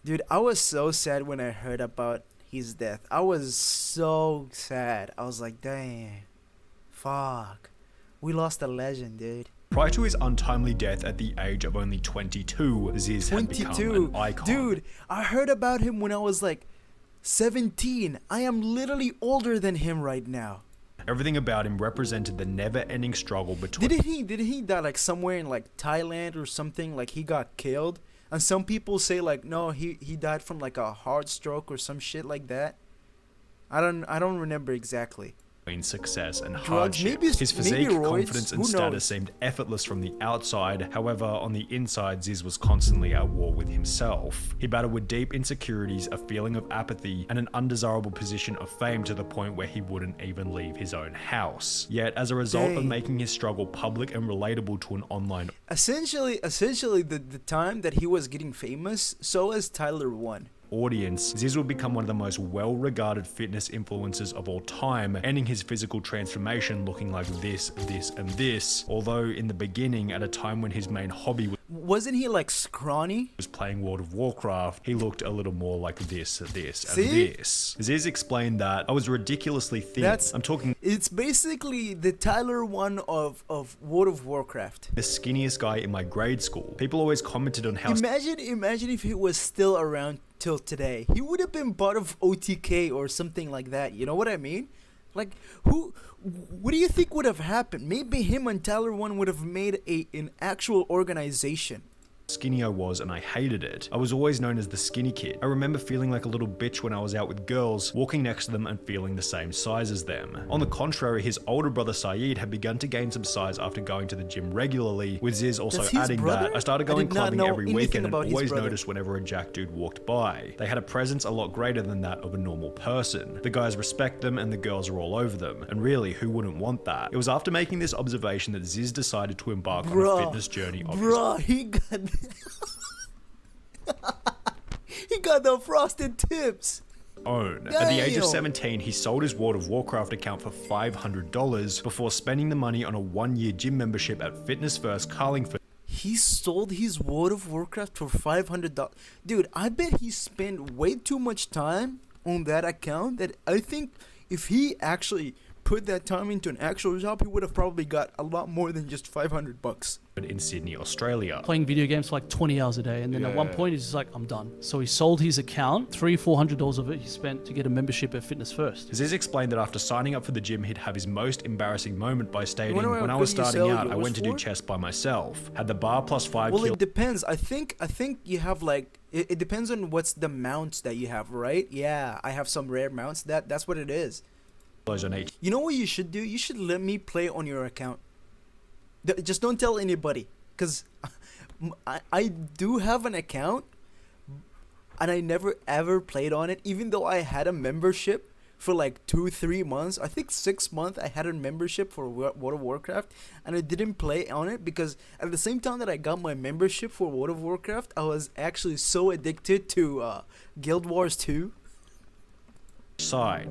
Dude, I was so sad when I heard about his death. I was so sad. I was like, dang, fuck. We lost a legend, dude. Prior to his untimely death at the age of only 22, Zyzz had become an icon. Dude, I heard about him when I was like 17. I am literally older than him right now. Everything about him represented the never-ending struggle between... Did he die like somewhere in like Thailand or something? Like he got killed? And some people say like no, he died from like a heart stroke or some shit like that. I don't remember exactly. Success and Drugs, hardship. maybe, His physique, maybe roids, confidence and status seemed effortless from the outside. However, on the inside, Zyzz was constantly at war with himself. He battled with deep insecurities, a feeling of apathy, and an undesirable position of fame to the point where he wouldn't even leave his own house. Yet, as a result of making his struggle public and relatable to an online essentially the time that he was getting famous, so as Tyler 1. Audience, Zyzz would become one of the most well-regarded fitness influencers of all time, ending his physical transformation looking like this, and this. Although in the beginning, at a time when his main hobby wasn't he like scrawny? Was playing World of Warcraft, he looked a little more like this, and this. Zyzz explained that I was ridiculously thin. It's basically the Tyler 1 of World of Warcraft. The skinniest guy in my grade school. People always commented on how... Imagine if he was still around till today. He would have been part of OTK or something like that. You know what I mean? Like, what do you think would have happened? Maybe him and Tyler 1 would have made an actual organization. Skinny I was, and I hated it. I was always known as the skinny kid. I remember feeling like a little bitch when I was out with girls, walking next to them and feeling the same size as them. On the contrary, his older brother Saeed had begun to gain some size after going to the gym regularly, with Zyzz also adding that I started going clubbing every weekend and always noticed whenever a jack dude walked by. They had a presence a lot greater than that of a normal person. The guys respect them and the girls are all over them. And really, who wouldn't want that? It was after making this observation that Zyzz decided to embark on a fitness journey of he got the frosted tips. Own. At the age of 17, he sold his World of Warcraft account for $500 before spending the money on a 1-year gym membership at Fitness First Carlingford. He sold his World of Warcraft for $500. Dude, I bet he spent way too much time on that account that I think if he actually put that time into an actual job, he would have probably got a lot more than just $500. In Sydney, Australia. Playing video games for like 20 hours a day, and then at one point he's just like, I'm done. So he sold his account, $300-$400 of it he spent to get a membership at Fitness First. Zyzz explained that after signing up for the gym, he'd have his most embarrassing moment by stating, when I was starting out, I went to do chest by myself. Had the bar plus 5 kilos. Well, it depends. I think you have like, it depends on what's the mounts that you have, right? Yeah, I have some rare mounts. That's what it is. You know what you should do? You should let me play on your account. Just don't tell anybody, because I do have an account and I never ever played on it, even though I had a membership for like 2-3 months. I think 6 months I had a membership for World of Warcraft, and I didn't play on it because at the same time that I got my membership for World of Warcraft, I was actually so addicted to Guild Wars 2. I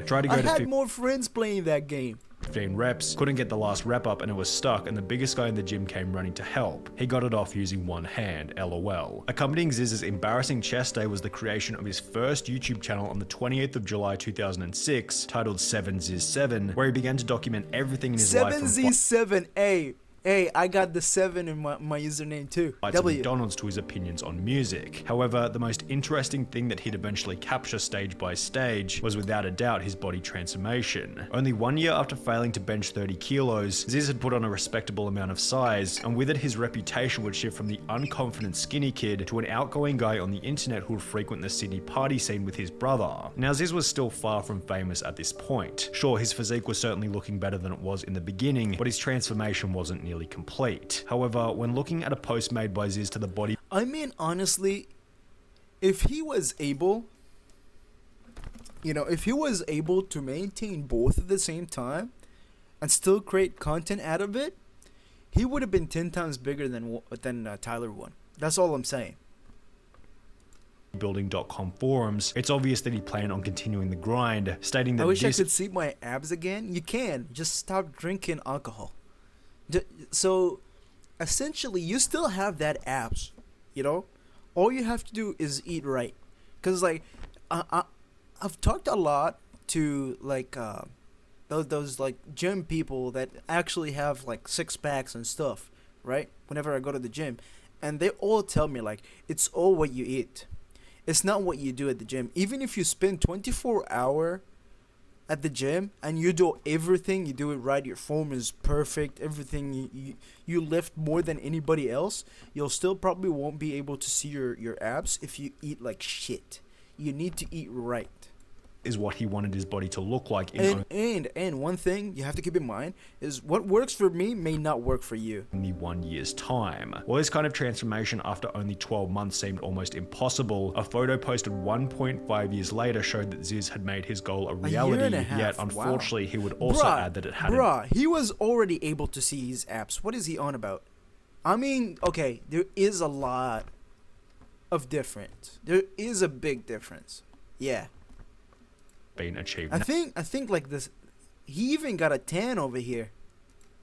had more friends playing that game. 15 reps, couldn't get the last rep up and it was stuck, and the biggest guy in the gym came running to help. He got it off using one hand, lol. Accompanying Zyzz's embarrassing chest day was the creation of his first YouTube channel on the 28th of July 2006, titled 7ZYZZ7, where he began to document everything in his life. 7Z7, Hey, I got the 7 in my username too. McDonald's to his opinions on music. However, the most interesting thing that he'd eventually capture stage by stage was without a doubt his body transformation. Only 1 year after failing to bench 30 kilos, Zyzz had put on a respectable amount of size, and with it his reputation would shift from the unconfident skinny kid to an outgoing guy on the internet who would frequent the Sydney party scene with his brother. Now Zyzz was still far from famous at this point. Sure, his physique was certainly looking better than it was in the beginning, but his transformation wasn't nearly complete. However, when looking at a post made by Zyzz to the body, I mean, honestly, if he was able, if he was able to maintain both at the same time and still create content out of it, he would have been 10 times bigger than Tyler 1. That's all I'm saying. Building.com forums, it's obvious that he planned on continuing the grind, stating that I wish I could see my abs again. You can. Just stop drinking alcohol. So, essentially, you still have that abs, All you have to do is eat right. Cause like, I've talked a lot to like those like gym people that actually have like six packs and stuff, right? Whenever I go to the gym, and they all tell me like it's all what you eat. It's not what you do at the gym. Even if you spend 24 hours at the gym and you do everything, you do it right, your form is perfect, everything, you lift more than anybody else, you'll still probably won't be able to see your abs if you eat like shit. You need to eat right. Is what he wanted his body to look like And one thing you have to keep in mind is what works for me may not work for you. only 1 year's time. While this kind of transformation after only 12 months seemed almost impossible, a photo posted 1.5 years later showed that Zyzz had made his goal a reality, and a half. yet unfortunately he would also add that it hadn't. He was already able to see his abs. What is he on about? I mean, okay, there is a lot of difference. There is a big difference. Yeah. Been achieved I think like this, he even got a tan over here.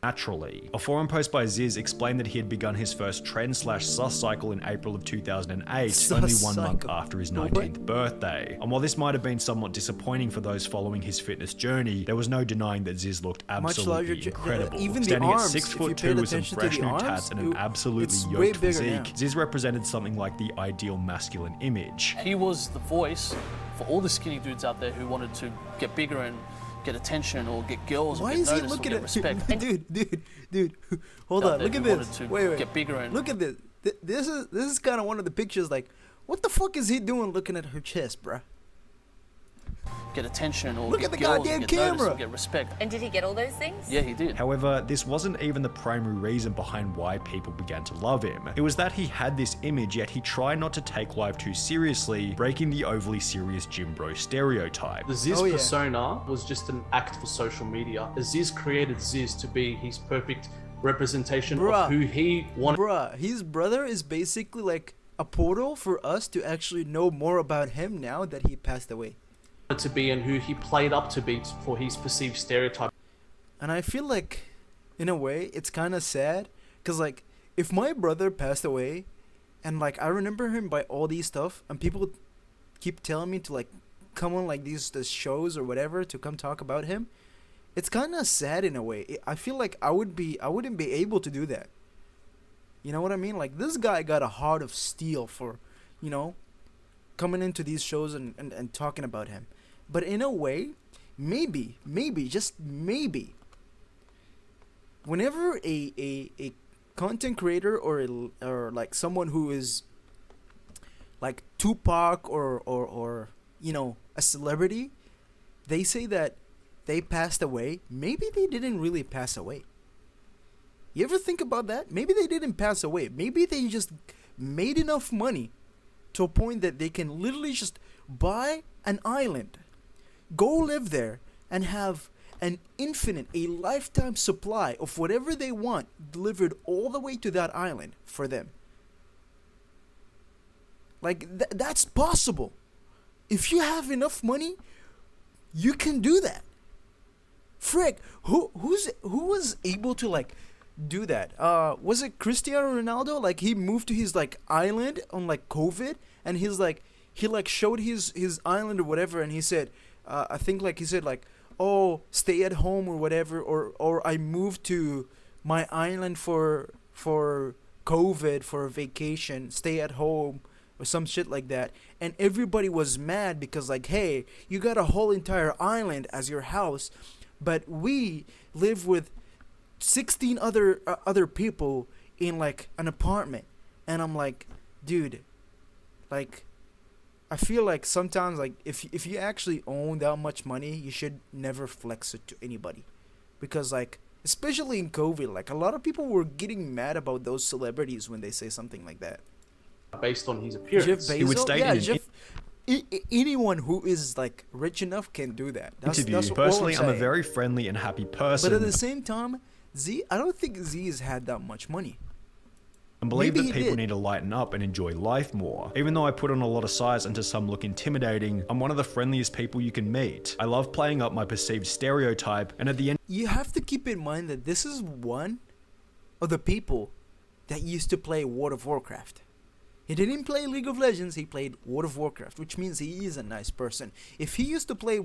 naturally. A forum post by Zyzz explained that he had begun his first trend/sus cycle in April of 2008, only 1 month after his 19th birthday. And while this might have been somewhat disappointing for those following his fitness journey, there was no denying that Zyzz looked absolutely incredible. Even Standing the at arms, 6'2" with some fresh new tats and an absolutely yoked physique, Zyzz represented something like the ideal masculine image. He was the voice for all the skinny dudes out there who wanted to get bigger and get attention or get girls. Why or get is he noticed looking or at get respect. dude? Hold on, look at this. Wait. Get bigger and look at this. This is kind of one of the pictures. Like, what the fuck is he doing looking at her chest, bruh? get attention or look get at the girls goddamn or get noticed camera. or get respect. And did he get all those things? Yeah, he did. However, this wasn't even the primary reason behind why people began to love him. It was that he had this image, yet he tried not to take life too seriously, breaking the overly serious gym bro stereotype. The Zyzz persona was just an act for social media. Zyzz created Zyzz to be his perfect representation of who he wanted. His brother is basically like a portal for us to actually know more about him now that he passed away. To be and who he played up to be for his perceived stereotype. And I feel like, in a way, it's kind of sad, because like, if my brother passed away, and like I remember him by all these stuff, and people keep telling me to like come on like these shows or whatever to come talk about him, it's kind of sad in a way. I feel like I wouldn't be able to do that. You know what I mean? Like, this guy got a heart of steel for, you know, coming into these shows and talking about him. But in a way, maybe, just maybe, whenever a content creator or like someone who is like Tupac or you know, a celebrity, they say that they passed away, maybe they didn't really pass away. You ever think about that? Maybe they didn't pass away. Maybe they just made enough money to a point that they can literally just buy an island, go live there, and have an infinite, a lifetime supply of whatever they want delivered all the way to that island for them. Like, that's possible. If you have enough money, you can do that. Frick, who was able to like do that? Was it Cristiano Ronaldo? Like, he moved to his like island on like COVID, and he's like, he like showed his island or whatever, and he said, I think like he said like, oh, stay at home or whatever, or I moved to my island for COVID, for a vacation, stay at home or some shit like that. And everybody was mad because like, hey, you got a whole entire island as your house, but we live with 16 other people in like an apartment. And I'm like, dude, like, I feel like sometimes like if you actually own that much money, you should never flex it to anybody, because like, especially in COVID, like a lot of people were getting mad about those celebrities when they say something like that. Based on his appearance. Jeff Bezos, He would state anyone who is like rich enough can do that. That's Personally, all I'm a very friendly and happy person. But at the same time, I don't think Zyzz had that much money. And believe Maybe that he people did. need to lighten up and enjoy life more. Even though I put on a lot of size and to some look intimidating, I'm one of the friendliest people you can meet. I love playing up my perceived stereotype, and at the end, You have to keep in mind that this is one of the people that used to play World of Warcraft. He didn't play League of Legends, he played World of Warcraft, which means he is a nice person. If he used to play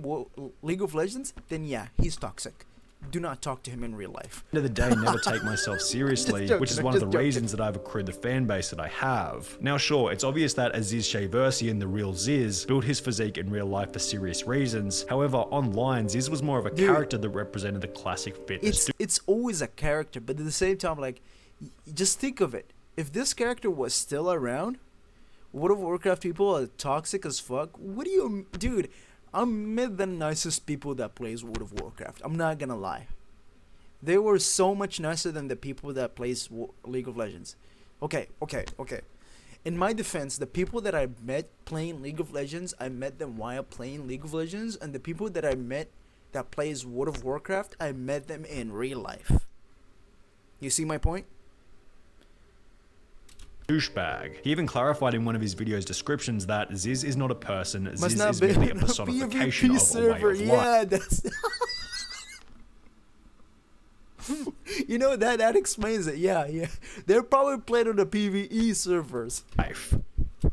League of Legends, then yeah, he's toxic. Do not talk to him in real life. At the end of the day, never take myself seriously, joking, which is I'm one of just the joking. reasons that I've accrued the fan base that I have. Now sure, it's obvious that Zyzz Chestbrah, the real Zyzz, built his physique in real life for serious reasons. However, online, Zyzz was more of a character that represented the classic fitness. It's always a character, but at the same time, like, just think of it. If this character was still around, World of Warcraft people are toxic as fuck. What do you... Dude, I'm met the nicest people that plays World of Warcraft. I'm not gonna lie. They were so much nicer than the people that plays League of Legends. Okay. In my defense, the people that I met playing League of Legends, I met them while playing League of Legends, and the people that I met that plays World of Warcraft, I met them in real life. You see my point? Douchebag. He even clarified in one of his video's descriptions that Zyzz is not a person, Must Zyzz not is be merely a a personification PvP of server. a way of life. Yeah, that's... You know, that explains it. Yeah. They're probably playing on the PvE servers.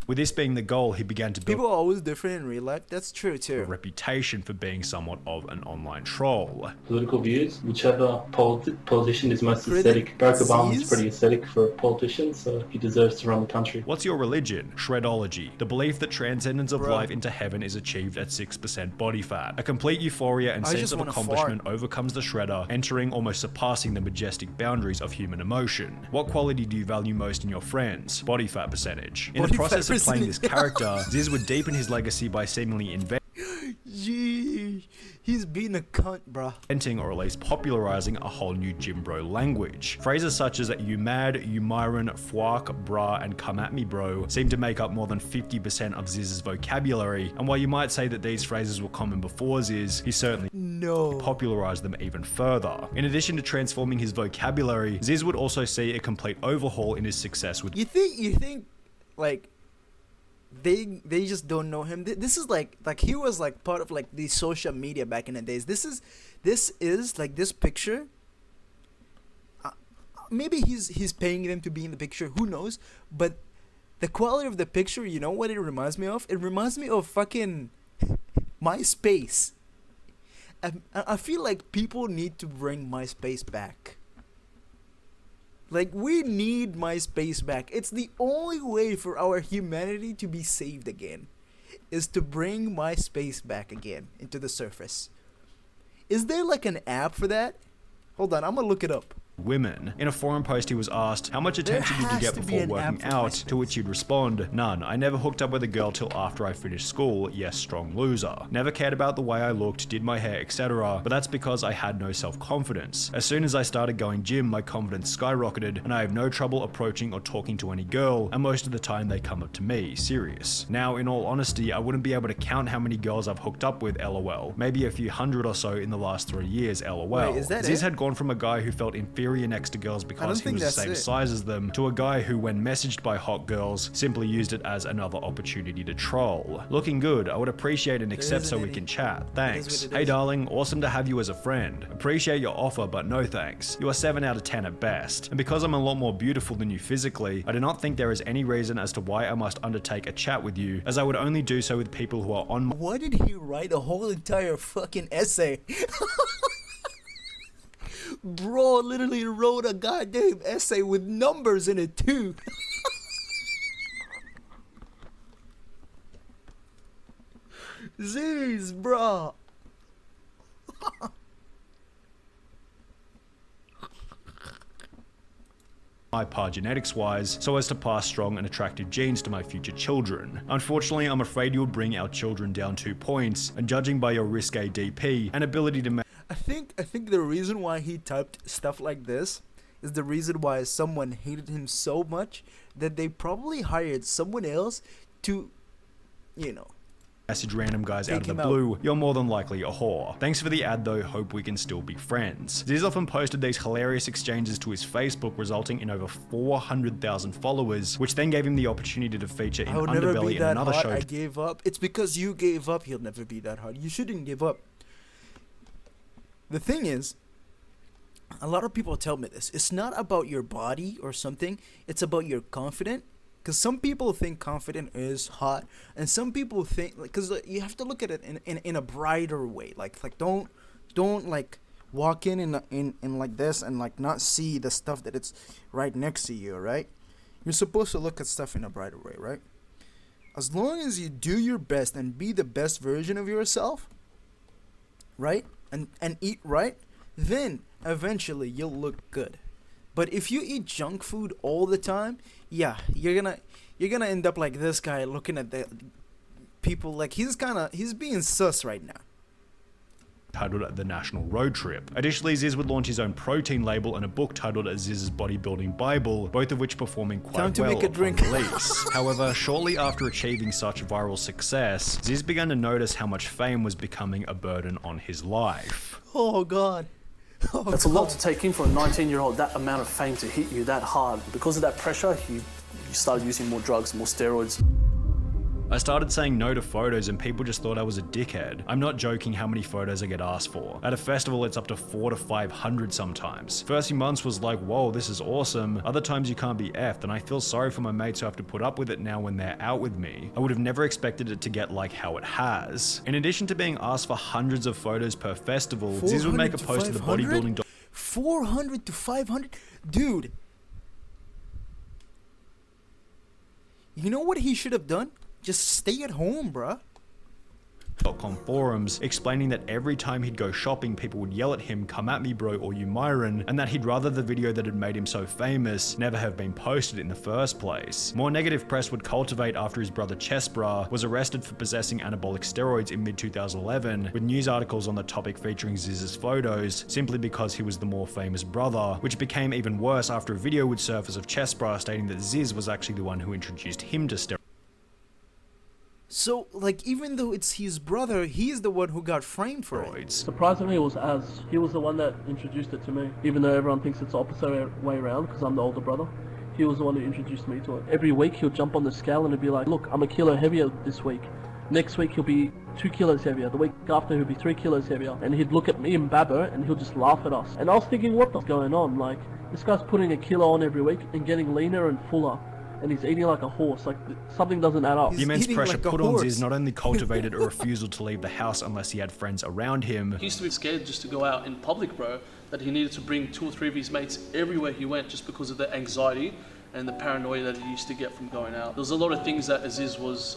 With this being the goal, he began to build People are always different in real life. That's true a too. reputation for being somewhat of an online troll. Political views, whichever politician is most Critic aesthetic. Barack Obama's Zyzz? pretty aesthetic for a politician, so he deserves to run the country. What's your religion? Shredology. The belief that transcendence of Bro. life into heaven is achieved at 6% body fat. A complete euphoria and I sense just of wanna accomplishment overcomes the shredder, entering almost surpassing the majestic boundaries of human emotion. What quality do you value most in your friends? Body fat percentage. In the Body process fat of playing this percentage. character, Zyzz would deepen his legacy by seemingly Gee, he's being a cunt, bruh. inventing or at least popularizing a whole new gym bro language. Phrases such as you mad, you myron, fwark, brah, and come at me bro seem to make up more than 50% of Zyzz's vocabulary, and while you might say that these phrases were common before Zyzz, he certainly No. popularized them even further. In addition to transforming his vocabulary, Zyzz would also see a complete overhaul in his success with You think, like, they just don't know him. This is like he was like part of like the social media back in the days. This is like this picture. Maybe he's paying them to be in the picture. Who knows? But the quality of the picture, you know what it reminds me of? It reminds me of fucking MySpace. I feel like people need to bring MySpace back. Like, we need MySpace back. It's the only way for our humanity to be saved again, is to bring MySpace back again into the surface. Is there like an app for that? Hold on, I'm gonna look it up. women. In a forum post, he was asked, how much attention did you has get to be before an working app for out? MySpace. To which he'd respond, none. I never hooked up with a girl till after I finished school. Yes, strong loser. Never cared about the way I looked, did my hair, etc. But that's because I had no self-confidence. As soon as I started going gym, my confidence skyrocketed, and I have no trouble approaching or talking to any girl, and most of the time they come up to me, serious. Now, in all honesty, I wouldn't be able to count how many girls I've hooked up with, lol. Maybe a few hundred or so in the last 3 years, lol. Wait, is that Zyzz it? had gone from a guy who felt inferior next to girls because he think was the that's same it. size as them, to a guy who, when messaged by hot girls, simply used it as another opportunity to troll. Looking good, I would appreciate an accept so isn't we it? can chat. It is Thanks. what it Hey is. darling, awesome to have you as a friend. Appreciate your offer, but no thanks. You are 7 out of 10 at best. And because I'm a lot more beautiful than you physically, I do not think there is any reason as to why I must undertake a chat with you, as I would only do so with people who are on my Why did he write a whole entire fucking essay? Bro literally wrote a goddamn essay with numbers in it too. Zyzz, bro. par genetics wise, so as to pass strong and attractive genes to my future children. Unfortunately, I'm afraid you would bring our children down 2 points, and judging by your risque DP and ability to make I think the reason why he typed stuff like this is the reason why someone hated him so much that they probably hired someone else to, you know. message random guys out of Take the him out. blue, you're more than likely a whore. Thanks for the ad though, hope we can still be friends. Zyzz often posted these hilarious exchanges to his Facebook, resulting in over 400,000 followers, which then gave him the opportunity to feature in I'll never be Underbelly in that another hot. show. I gave up. It's because you gave up. He'll never be that hot. You shouldn't give up. The thing is, a lot of people tell me this. It's not about your body or something. It's about your confidence. Because some people think confident is hot, and some people think, like, because you have to look at it in a brighter way. Like don't like walk in like this and like not see the stuff that it's right next to you, right? You're supposed to look at stuff in a brighter way, right? As long as you do your best and be the best version of yourself, right? And eat right, then eventually you'll look good. But if you eat junk food all the time, yeah, you're gonna end up like this guy looking at the people like he's being sus right now. Titled The National Road Trip. Additionally, Zyzz would launch his own protein label and a book titled Zyzz's Bodybuilding Bible, both of which performing quite well make a drink. upon release. However, shortly after achieving such viral success, Zyzz began to notice how much fame was becoming a burden on his life. Oh God. Oh, That's a lot to take in for a 19-year-old, that amount of fame to hit you that hard. Because of that pressure, you started using more drugs, more steroids. I started saying no to photos and people just thought I was a dickhead. I'm not joking how many photos I get asked for. At a festival, it's up to 400 to 500 sometimes. First few months was like, whoa, this is awesome. Other times you can't be effed, and I feel sorry for my mates who have to put up with it now when they're out with me. I would have never expected it to get like how it has. In addition to being asked for hundreds of photos per festival, Zyzz would make a post to the bodybuilding 400 to 500? Dude. You know what he should have done? Just stay at home, bruh. .com forums, explaining that every time he'd go shopping, people would yell at him, "Come at me, bro," or "You Myron," and that he'd rather the video that had made him so famous never have been posted in the first place. More negative press would cultivate after his brother Chestbrah was arrested for possessing anabolic steroids in mid-2011, with news articles on the topic featuring Zyzz's photos, simply because he was the more famous brother, which became even worse after a video would surface of Chestbrah stating that Zyzz was actually the one who introduced him to steroids. So, like, even though it's his brother, he's the one who got framed for it. Surprisingly, it was Az. He was the one that introduced it to me. Even though everyone thinks it's the opposite way around, because I'm the older brother. He was the one who introduced me to it. Every week, he'll jump on the scale and he'll be like, look, I'm a kilo heavier this week. Next week, he'll be 2 kilos heavier. The week after, he'll be 3 kilos heavier. And he'd look at me and Babbo, and he'll just laugh at us. And I was thinking, what the f*** going on? Like, this guy's putting a kilo on every week and getting leaner and fuller. And he's eating like a horse. Like, something doesn't add up. The immense pressure like put on Zyzz not only cultivated a refusal to leave the house unless he had friends around him. He used to be scared just to go out in public, bro, that he needed to bring 2 or 3 of his mates everywhere he went just because of the anxiety and the paranoia that he used to get from going out. There was a lot of things that Zyzz was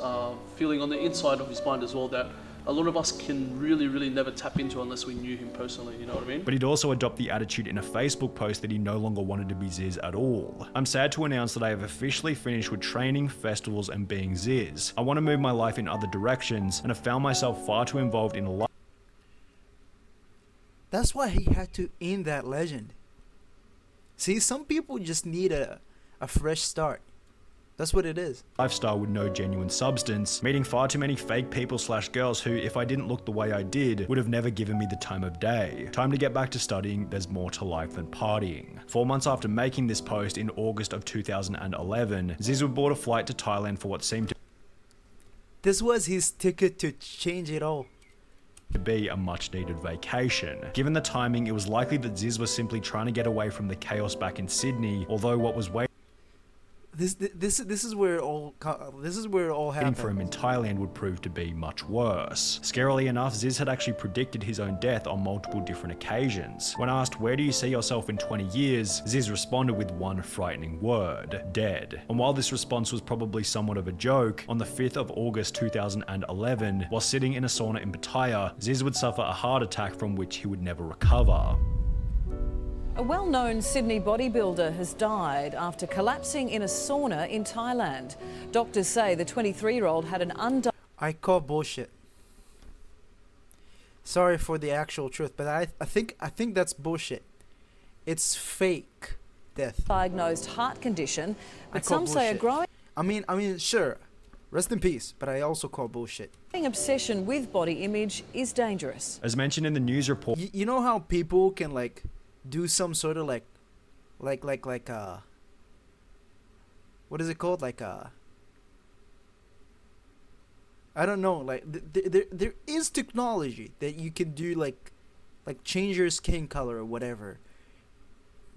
feeling on the inside of his mind as well that a lot of us can really never tap into unless we knew him personally, you know what I mean? But he'd also adopt the attitude in a Facebook post that he no longer wanted to be Zyzz at all. I'm sad to announce that I have officially finished with training, festivals, and being Zyzz. I want to move my life in other directions, and have found myself far too involved in a life. That's why he had to end that legend. See, some people just need a fresh start. That's what it is. Lifestyle with no genuine substance, meeting far too many fake people / girls who, if I didn't look the way I did, would have never given me the time of day. Time to get back to studying, there's more to life than partying. 4 months after making this post in August of 2011, Zyzz would board a flight to Thailand for what seemed This was his ticket to change it all. to be a much needed vacation. Given the timing, it was likely that Zyzz was simply trying to get away from the chaos back in Sydney, although what was waiting This is where it all happened. for him in Thailand would prove to be much worse. Scarily enough, Zyzz had actually predicted his own death on multiple different occasions. When asked, "Where do you see yourself in 20 years?" Zyzz responded with one frightening word: dead. And while this response was probably somewhat of a joke, on the 5th of August 2011, while sitting in a sauna in Pattaya, Zyzz would suffer a heart attack from which he would never recover. A well-known Sydney bodybuilder has died after collapsing in a sauna in Thailand. Doctors say the 23-year-old had an I call bullshit. Sorry for the actual truth, but I think that's bullshit. It's fake death. undiagnosed heart condition, but call some say a bullshit. growing I mean, sure. Rest in peace, but I also call bullshit. obsession with body image is dangerous. As mentioned in the news report, You know how people can like do some sort of like what is it called, I don't know, like there is technology that you can do like change your skin color or whatever.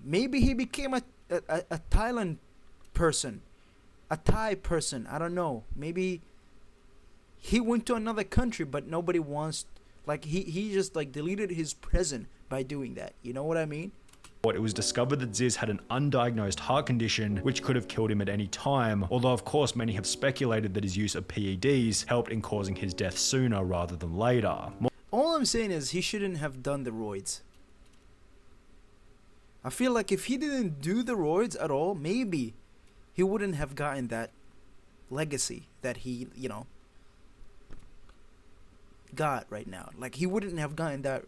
Maybe he became a Thailand person a Thai person. I don't know. Maybe he went to another country, but nobody wants. Like he just like deleted his present by doing that. You know what I mean? It was discovered that Zyzz had an undiagnosed heart condition which could have killed him at any time, although of course many have speculated that his use of PEDs helped in causing his death sooner rather than later. All I'm saying is he shouldn't have done the roids. I feel like if he didn't do the roids at all, maybe he wouldn't have gotten that legacy that he, got right now. Like he wouldn't have gotten that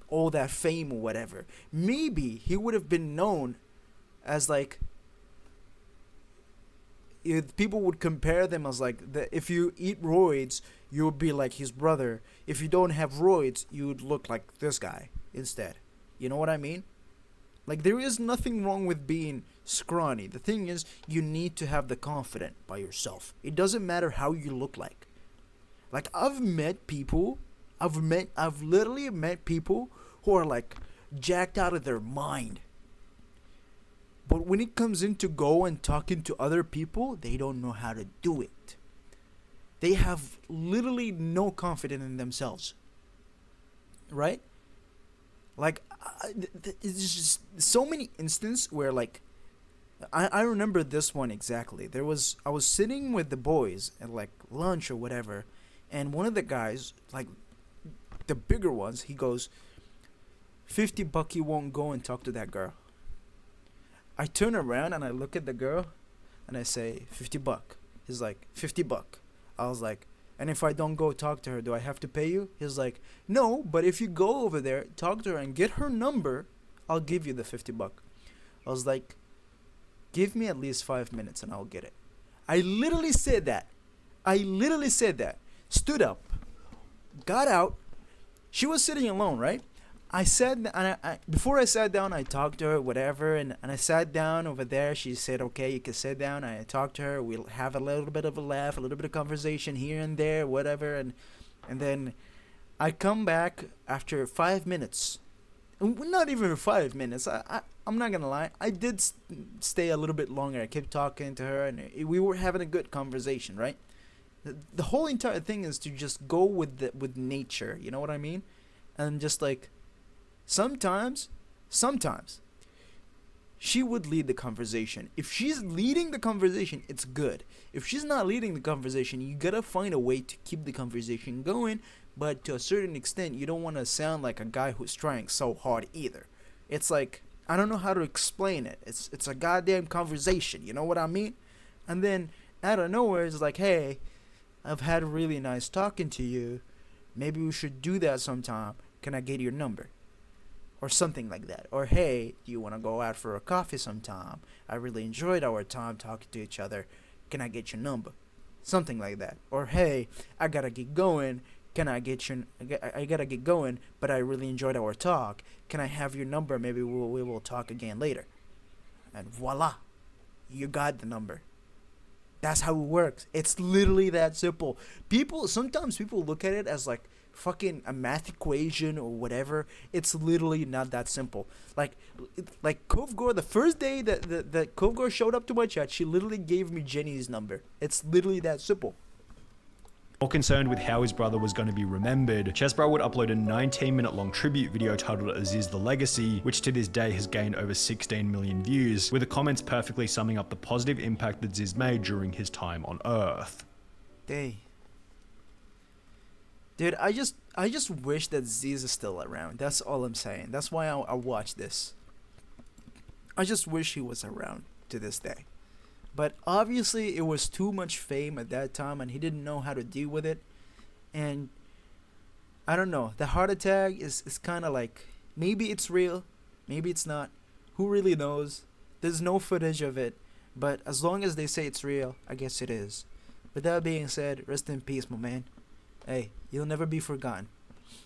all that fame or whatever. Maybe he would have been known as like, if people would compare them as like, if you eat roids, you would be like his brother. If you don't have roids, you would look like this guy instead. You know what I mean? Like, there is nothing wrong with being scrawny. The thing is, you need to have the confidence by yourself. It doesn't matter how you look like. Like, I've literally met people who are like jacked out of their mind. But when it comes in to go and talking to other people, they don't know how to do it. They have literally no confidence in themselves. Right? Like, it's just so many instances where, like, I remember this one exactly. I was sitting with the boys at, like, lunch or whatever, and one of the guys, like, the bigger ones, he goes, $50 you won't go and talk to that girl. I turn around and I look at the girl, and I say, $50. He's like, $50. I was like, and if I don't go talk to her, do I have to pay you? He's like, no, but if you go over there, talk to her and get her number, I'll give you the $50. I was like, give me at least 5 minutes and I'll get it. I literally said that. Stood up, got out. She was sitting alone, right? Before I sat down, I talked to her, whatever, and I sat down over there. She said, okay, you can sit down. I talked to her. We'll have a little bit of a laugh, a little bit of conversation here and there, whatever. And then I come back after 5 minutes. Not even 5 minutes. I'm not going to lie. I did stay a little bit longer. I kept talking to her, and we were having a good conversation, right? The whole entire thing is to just go with nature. You know what I mean? And just like, Sometimes, she would lead the conversation. If she's leading the conversation, it's good. If she's not leading the conversation, you gotta find a way to keep the conversation going, but to a certain extent, you don't want to sound like a guy who's trying so hard either. It's like, I don't know how to explain it. It's a goddamn conversation, you know what I mean? And then, out of nowhere, it's like, hey, I've had a really nice talking to you. Maybe we should do that sometime. Can I get your number? Or something like that. Or, hey, do you want to go out for a coffee sometime? I really enjoyed our time talking to each other. Can I get your number? Something like that. Or, hey, I gotta get going. I gotta get going, but I really enjoyed our talk. Can I have your number? Maybe we will talk again later. And voila, you got the number. That's how it works. It's literally that simple. Sometimes people look at it as like fucking a math equation or whatever. It's literally not that simple. Like Kovgor, the first day that Kovgor showed up to my chat, she literally gave me Jenny's number. It's literally that simple. More concerned with how his brother was going to be remembered, Chestbrah would upload a 19-minute long tribute video titled Zyzz the Legacy, which to this day has gained over 16 million views, with the comments perfectly summing up the positive impact that Zyzz made during his time on Earth. Dude, I just wish that Zyzz is still around. That's all I'm saying. That's why I watch this. I just wish he was around to this day. But obviously, it was too much fame at that time, and he didn't know how to deal with it. And I don't know. The heart attack is kind of like, maybe it's real, maybe it's not. Who really knows? There's no footage of it. But as long as they say it's real, I guess it is. With that being said, rest in peace, my man. Hey, you'll never be forgotten.